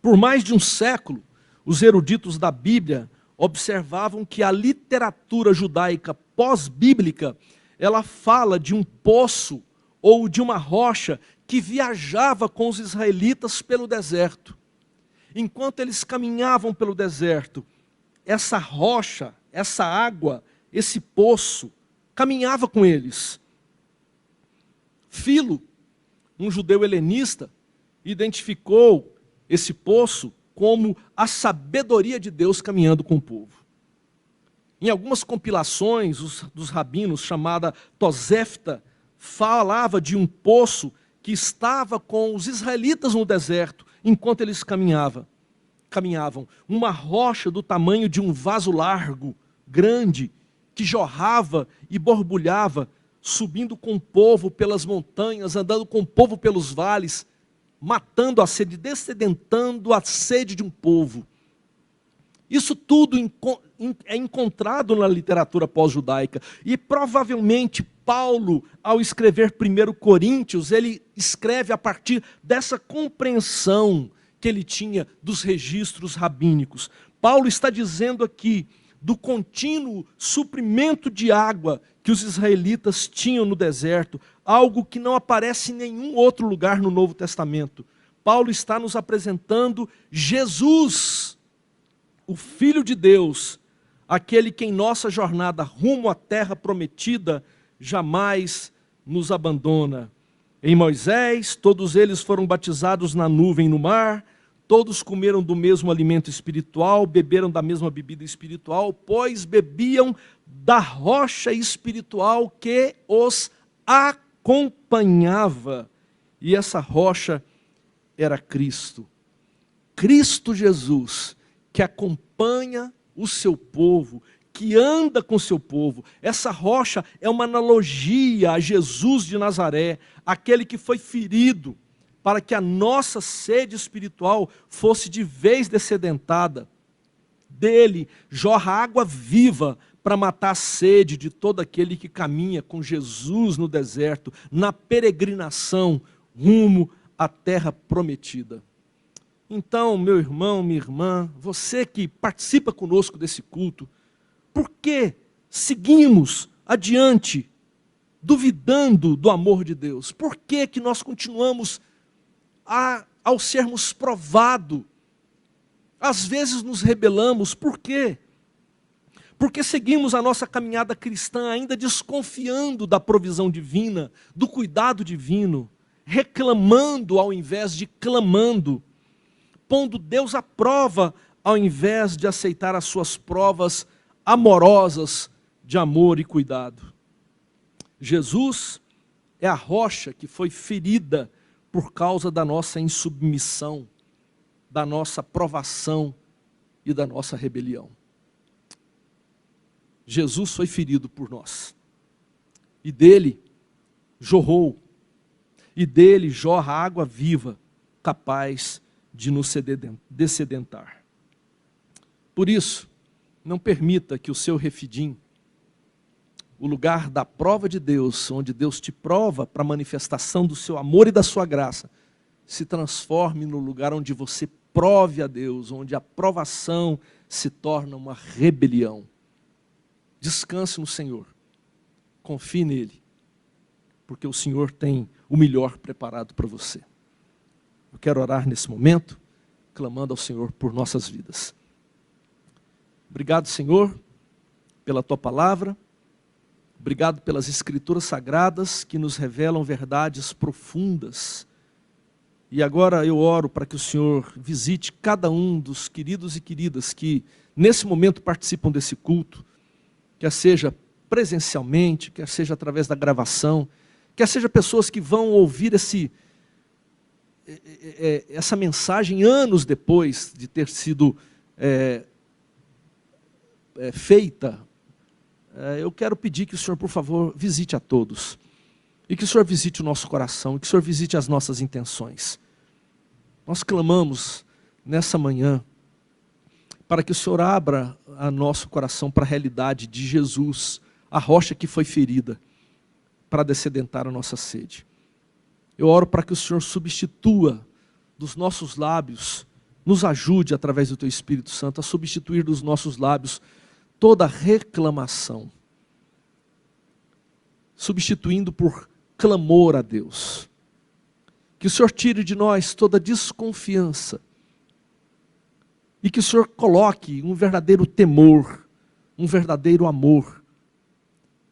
C: Por mais de um século, os eruditos da Bíblia observavam que a literatura judaica pós-bíblica, ela fala de um poço ou de uma rocha que viajava com os israelitas pelo deserto. Enquanto eles caminhavam pelo deserto, essa rocha, essa água, esse poço, caminhava com eles. Filo, um judeu helenista, identificou esse poço como a sabedoria de Deus caminhando com o povo. Em algumas compilações dos rabinos, chamada Tosefta, falava de um poço que estava com os israelitas no deserto, enquanto eles caminhavam. Uma rocha do tamanho de um vaso largo, grande, que jorrava e borbulhava, subindo com o povo pelas montanhas, andando com o povo pelos vales, matando a sede, descedentando a sede de um povo. Isso tudo é encontrado na literatura pós-judaica. E provavelmente Paulo, ao escrever 1 Coríntios, ele escreve a partir dessa compreensão que ele tinha dos registros rabínicos. Paulo está dizendo aqui do contínuo suprimento de água que os israelitas tinham no deserto, algo que não aparece em nenhum outro lugar no Novo Testamento. Paulo está nos apresentando Jesus, o Filho de Deus, aquele que em nossa jornada rumo à terra prometida jamais nos abandona. Em Moisés, todos eles foram batizados na nuvem e no mar, todos comeram do mesmo alimento espiritual, beberam da mesma bebida espiritual, pois bebiam da rocha espiritual que os acompanhava. E essa rocha era Cristo. Cristo Jesus, que acompanha o seu povo, que anda com o seu povo. Essa rocha é uma analogia a Jesus de Nazaré, aquele que foi ferido para que a nossa sede espiritual fosse de vez dessedentada. Dele jorra água viva para matar a sede de todo aquele que caminha com Jesus no deserto, na peregrinação rumo à terra prometida. Então, meu irmão, minha irmã, você que participa conosco desse culto, por que seguimos adiante, duvidando do amor de Deus? Por que que nós continuamos ao sermos provados, às vezes nos rebelamos? Por quê? Porque seguimos a nossa caminhada cristã ainda desconfiando da provisão divina, do cuidado divino, reclamando ao invés de clamando, pondo Deus à prova ao invés de aceitar as suas provas amorosas de amor e cuidado. Jesus é a rocha que foi ferida por causa da nossa insubmissão, da nossa provação e da nossa rebelião. Jesus foi ferido por nós, e dele jorrou, e dele jorra água viva, capaz de nos dessedentar. Por isso, não permita que o seu refidim, o lugar da prova de Deus, onde Deus te prova para a manifestação do seu amor e da sua graça, se transforme no lugar onde você prove a Deus, onde a provação se torna uma rebelião. Descanse no Senhor, confie nele, porque o Senhor tem o melhor preparado para você. Eu quero orar nesse momento, clamando ao Senhor por nossas vidas. Obrigado, Senhor, pela tua palavra, obrigado pelas escrituras sagradas que nos revelam verdades profundas. E agora eu oro para que o Senhor visite cada um dos queridos e queridas que nesse momento participam desse culto, quer seja presencialmente, quer seja através da gravação, quer seja pessoas que vão ouvir essa mensagem anos depois de ter sido feita. Eu quero pedir que o Senhor, por favor, visite a todos. E que o Senhor visite o nosso coração, e que o Senhor visite as nossas intenções. Nós clamamos nessa manhã para que o Senhor abra a nosso coração para a realidade de Jesus, a rocha que foi ferida, para dessedentar a nossa sede. Eu oro para que o Senhor substitua dos nossos lábios, nos ajude através do Teu Espírito Santo a substituir dos nossos lábios toda reclamação, substituindo por clamor a Deus. Que o Senhor tire de nós toda desconfiança, e que o Senhor coloque um verdadeiro temor, um verdadeiro amor.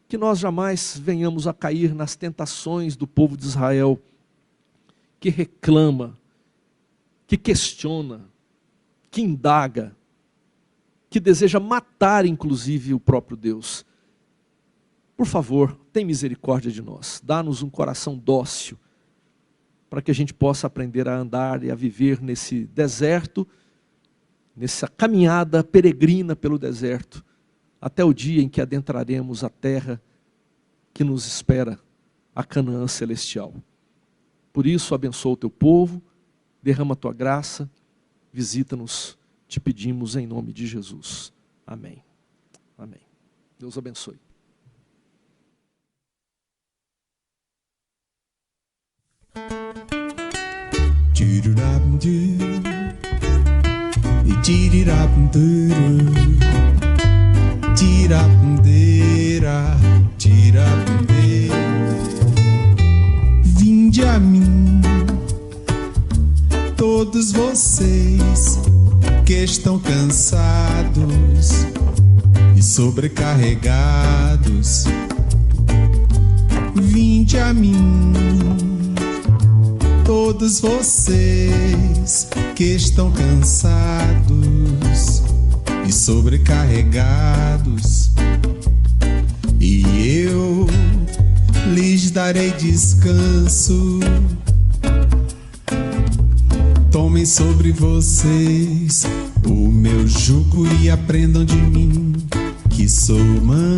C: Que nós jamais venhamos a cair nas tentações do povo de Israel, que reclama, que questiona, que indaga, que deseja matar inclusive o próprio Deus. Por favor, tem misericórdia de nós, dá-nos um coração dócil, para que a gente possa aprender a andar e a viver nesse deserto, nessa caminhada peregrina pelo deserto, até o dia em que adentraremos a terra que nos espera, a Canaã celestial. Por isso, abençoa o teu povo, derrama a tua graça, visita-nos, te pedimos em nome de Jesus. Amém. Amém. Deus abençoe.
D: Vinde a mim, todos vocês que estão cansados e sobrecarregados. Vinde a mim, todos vocês que estão cansados e sobrecarregados, e eu lhes darei descanso. Tomem sobre vocês o meu jugo e aprendam de mim, que sou manso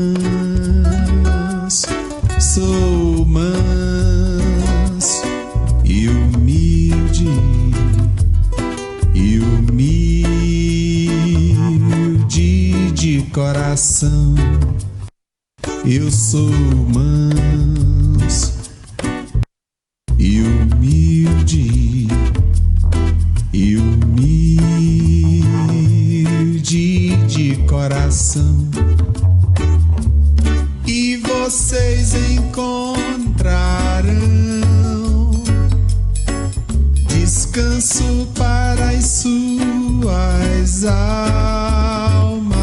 D: e humilde de coração. Eu sou manso e humilde de coração, e vocês encontrarão descanso para as suas almas,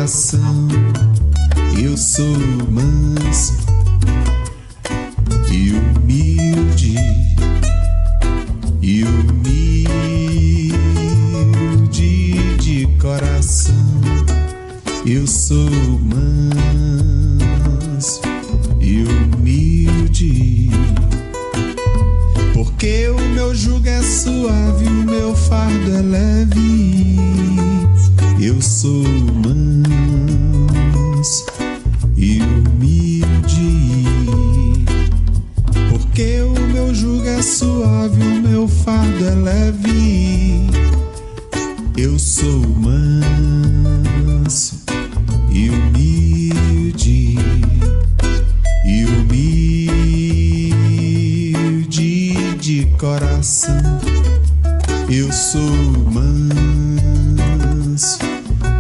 D: coração. Eu sou manso e humilde, e humilde de coração. Eu sou manso e humilde, porque o meu jugo é suave, o meu fardo é leve. Eu sou manso e humilde, porque o meu jugo é suave, o meu fardo é leve. Eu sou manso e humilde, e humilde de coração. Eu sou manso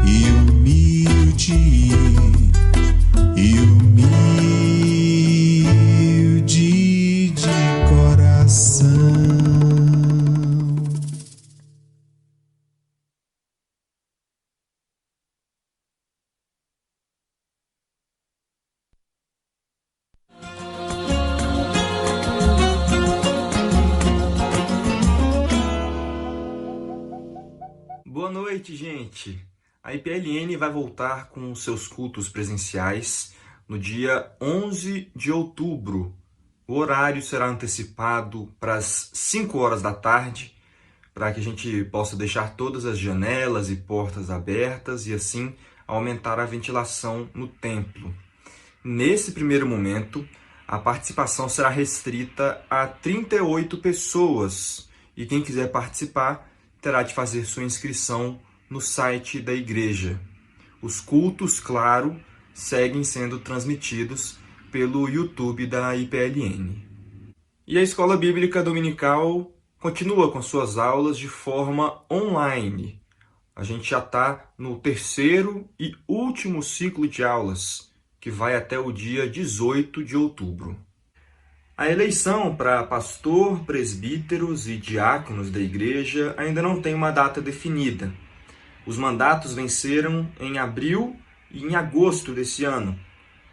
D: e humilde, e humilde de coração.
E: Boa noite, gente! A IPLN vai voltar com seus cultos presenciais no dia 11 de outubro. O horário será antecipado para as 5 horas da tarde, para que a gente possa deixar todas as janelas e portas abertas e assim aumentar a ventilação no templo. Nesse primeiro momento, a participação será restrita a 38 pessoas e quem quiser participar terá de fazer sua inscrição no site da igreja. Os cultos, claro, seguem sendo transmitidos pelo YouTube da IPLN. E a Escola Bíblica Dominical continua com suas aulas de forma online. A gente já está no terceiro e último ciclo de aulas, que vai até o dia 18 de outubro. A eleição para pastor, presbíteros e diáconos da igreja ainda não tem uma data definida. Os mandatos venceram em abril e em agosto desse ano,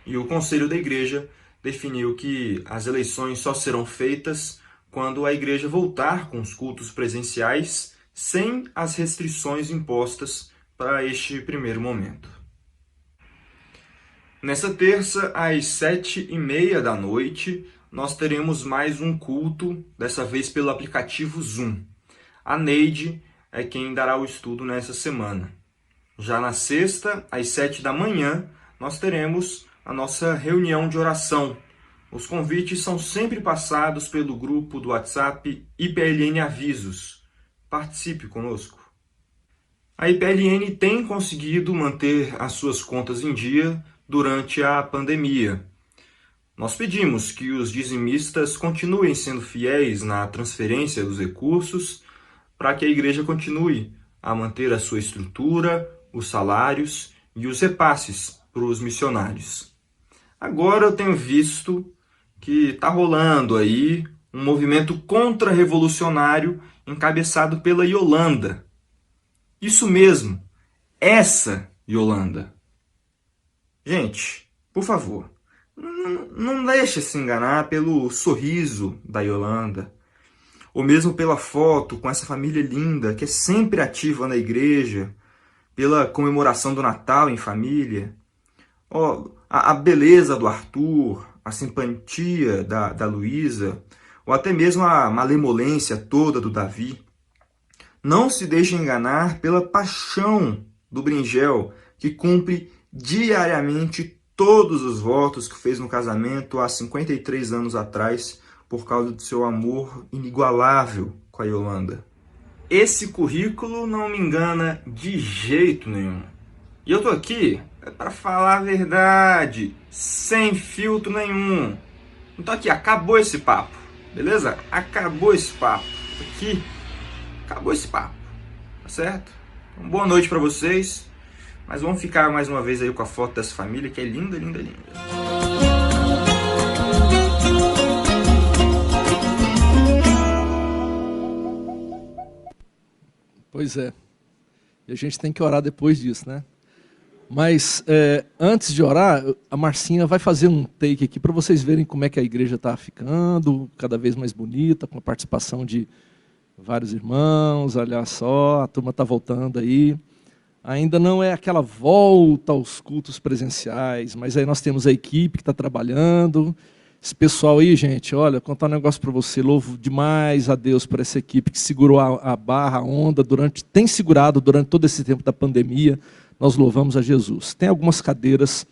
E: e o Conselho da Igreja definiu que as eleições só serão feitas quando a igreja voltar com os cultos presenciais, sem as restrições impostas para este primeiro momento. Nessa terça, às 7h30 da noite, nós teremos mais um culto, dessa vez pelo aplicativo Zoom. A Neide é quem dará o estudo nessa semana. Já na sexta, às 7 da manhã, nós teremos a nossa reunião de oração. Os convites são sempre passados pelo grupo do WhatsApp IPLN Avisos. Participe conosco. A IPLN tem conseguido manter as suas contas em dia durante a pandemia. Nós pedimos que os dizimistas continuem sendo fiéis na transferência dos recursos para que a igreja continue a manter a sua estrutura, os salários e os repasses para os missionários. Agora eu tenho visto que está rolando aí um movimento contra-revolucionário encabeçado pela Yolanda. Isso mesmo, essa Yolanda. Gente, por favor, não deixe se enganar pelo sorriso da Yolanda, ou mesmo pela foto com essa família linda que é sempre ativa na igreja, pela comemoração do Natal em família, a beleza do Arthur, a simpatia da Luísa, ou até mesmo a malemolência toda do Davi. Não se deixe enganar pela paixão do Bringel, que cumpre diariamente todos os votos que fez no casamento há 53 anos atrás, por causa do seu amor inigualável com a Yolanda. Esse currículo não me engana de jeito nenhum. E eu tô aqui para falar a verdade, sem filtro nenhum. Então aqui, acabou esse papo, beleza? Acabou esse papo. Aqui, acabou esse papo, tá certo? Então, boa noite para vocês. Mas vamos ficar mais uma vez aí com a foto dessa família, que é linda, linda, linda.
C: Pois é. E a gente tem que orar depois disso, né? Mas antes de orar, a Marcinha vai fazer um take aqui para vocês verem como é que a igreja está ficando, cada vez mais bonita, com a participação de vários irmãos. Olha só, a turma está voltando aí. Ainda não é aquela volta aos cultos presenciais, mas aí nós temos a equipe que está trabalhando. Esse pessoal aí, gente, olha, vou contar um negócio para você. Louvo demais a Deus por essa equipe que segurou a barra, a onda, tem segurado durante todo esse tempo da pandemia. Nós louvamos a Jesus. Tem algumas cadeiras,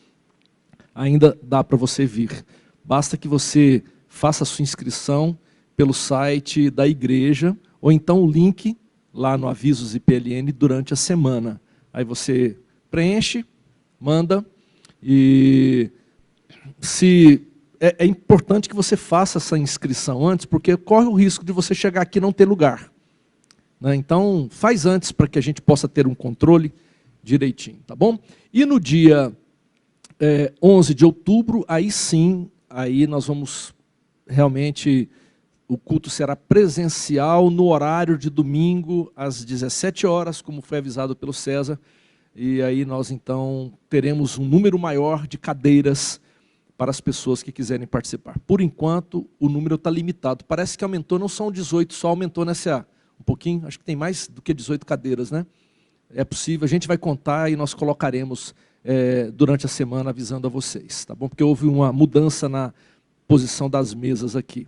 C: ainda dá para você vir. Basta que você faça a sua inscrição pelo site da igreja, ou então o link lá no Avisos IPLN durante a semana. Aí você preenche, manda, e é importante que você faça essa inscrição antes, porque corre o risco de você chegar aqui e não ter lugar, né? Então, faz antes para que a gente possa ter um controle direitinho, tá bom? E no dia 11 de outubro, aí sim, aí nós vamos realmente, o culto será presencial no horário de domingo, às 17 horas, como foi avisado pelo César, e aí nós então teremos um número maior de cadeiras para as pessoas que quiserem participar. Por enquanto, o número está limitado. Parece que aumentou, não são 18, só aumentou nessa um pouquinho, acho que tem mais do que 18 cadeiras, né? É possível, a gente vai contar e nós colocaremos durante a semana avisando a vocês, tá bom? Porque houve uma mudança na posição das mesas aqui.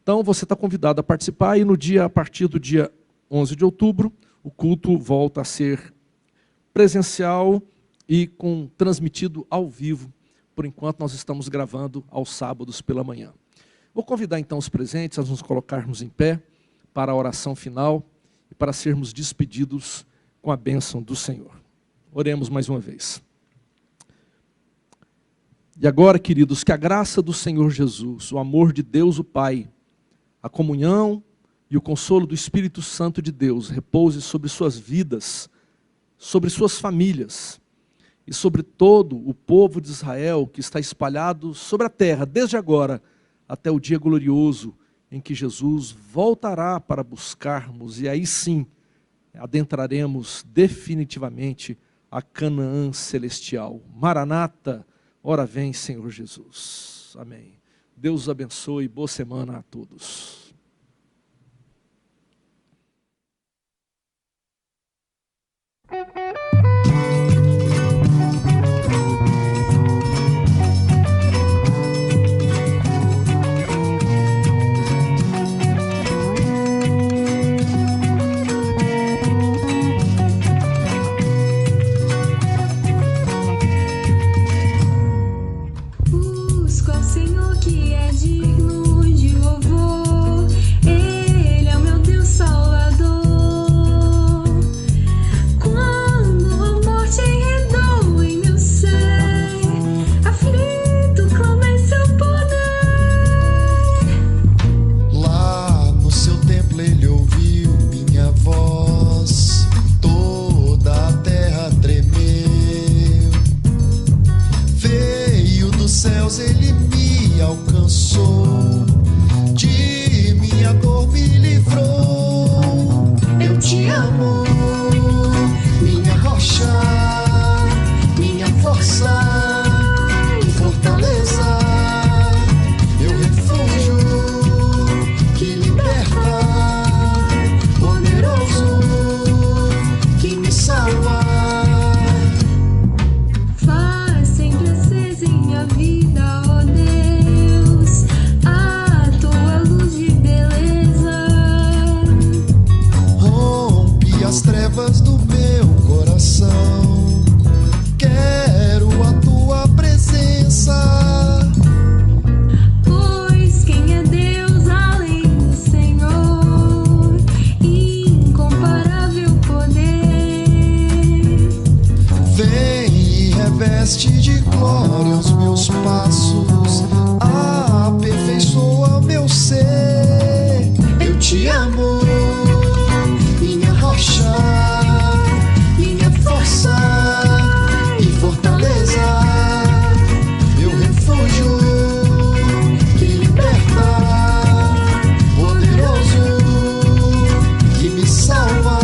C: Então, você está convidado a participar e a partir do dia 11 de outubro, o culto volta a ser presencial e transmitido ao vivo. Por enquanto, nós estamos gravando aos sábados pela manhã. Vou convidar então os presentes a nos colocarmos em pé para a oração final e para sermos despedidos com a bênção do Senhor. Oremos mais uma vez. E agora, queridos, que a graça do Senhor Jesus, o amor de Deus o Pai, a comunhão e o consolo do Espírito Santo de Deus repouse sobre suas vidas, sobre suas famílias e sobre todo o povo de Israel que está espalhado sobre a terra, desde agora até o dia glorioso em que Jesus voltará para buscarmos, e aí sim adentraremos definitivamente a Canaã celestial. Maranata, ora vem, Senhor Jesus. Amém. Deus os abençoe, boa semana a todos.
F: Busco ao Senhor que é digno de louvor, Ele é o meu Deus Salvador. Quando a morte enredou em meu ser, aflito clamei seu poder.
G: Lá no seu templo ele ouviu minha voz, toda a terra tremeu. Veio dos céus, ele me alcançou, de minha dor me livrou. Eu te amo, minha rocha, minha força e fortaleza, meu refúgio que liberta, poderoso que me salva.
F: Faz sempre acesa em minha vida, ó Deus, a tua luz de beleza.
G: Rompe as trevas do meu coração, quero a tua presença.
F: Pois quem é Deus além do Senhor, incomparável poder.
G: Vem e reveste de glória os meus passos, aperfeiçoa o meu ser. Eu te amo, minha rocha, minha força e fortaleza, meu refúgio que liberta, poderoso que me salva.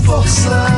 G: forçar.